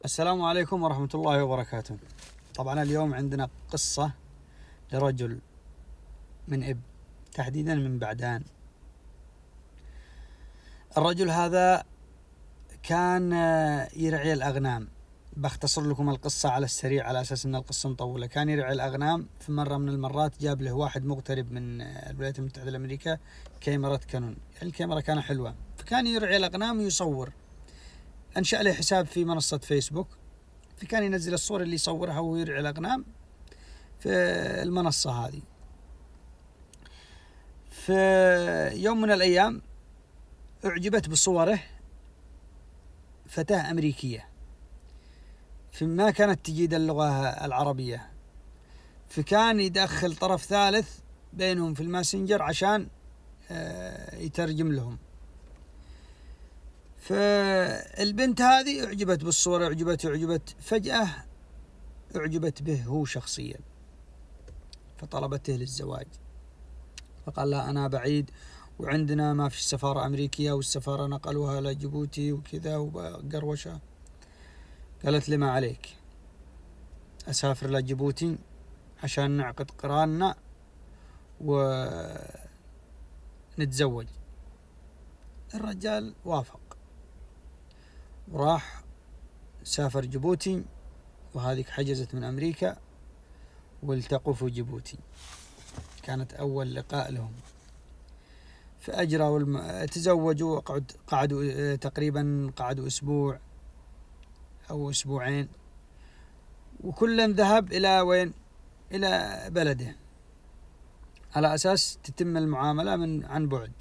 السلام عليكم ورحمة الله وبركاته. طبعا اليوم عندنا قصة لرجل من إب، تحديدا من بعدان. الرجل هذا كان يرعي الأغنام. بختصر لكم القصة على السريع على أساس أن القصة مطولة. كان يرعي الأغنام، في مرة من المرات جاب له واحد مغترب من الولايات المتحدة الأمريكية كاميرا كانون. الكاميرا كانت حلوة، فكان يرعي الأغنام ويصور. أنشأ له حساب في منصة فيسبوك، فكان ينزل الصور اللي يصورها وهو يرعي الأغنام في المنصة هذه. في يوم من الأيام أعجبت بصوره فتاة أمريكية، فما كانت تجيد اللغة العربية، فكان يدخل طرف ثالث بينهم في الماسنجر عشان يترجم لهم. فالبنت هذه أعجبت بالصورة، أعجبت فجأة أعجبت به هو شخصيا، فطلبته للزواج. فقال لها أنا بعيد وعندنا ما في السفارة أمريكية، والسفارة نقلوها لجيبوتي وكذا وقروشة. قالت لي ما عليك، أسافر لجيبوتي عشان نعقد قراننا ونتزوج. الرجال وافق وراح سافر جيبوتي، وهذه حجزت من أمريكا والتقوا في جيبوتي. كانت أول لقاء لهم، فأجروا تزوجوا. قعدوا تقريبا أسبوع أو أسبوعين، وكل ذهب إلى وين؟ إلى بلده على أساس تتم المعاملة عن بعد.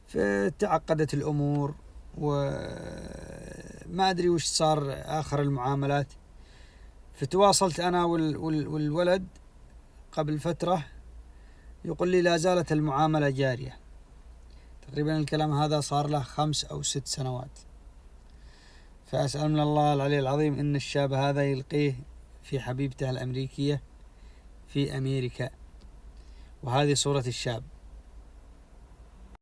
فتعقدت الأمور وما أدري وش صار آخر المعاملات. فتواصلت أنا والولد قبل فترة، يقول لي لا زالت المعاملة جارية. تقريبا الكلام هذا صار له 5 أو 6 سنوات. فأسأل من الله العلي العظيم إن الشاب هذا يلقيه في حبيبته الأمريكية في أمريكا. وهذه صورة الشاب.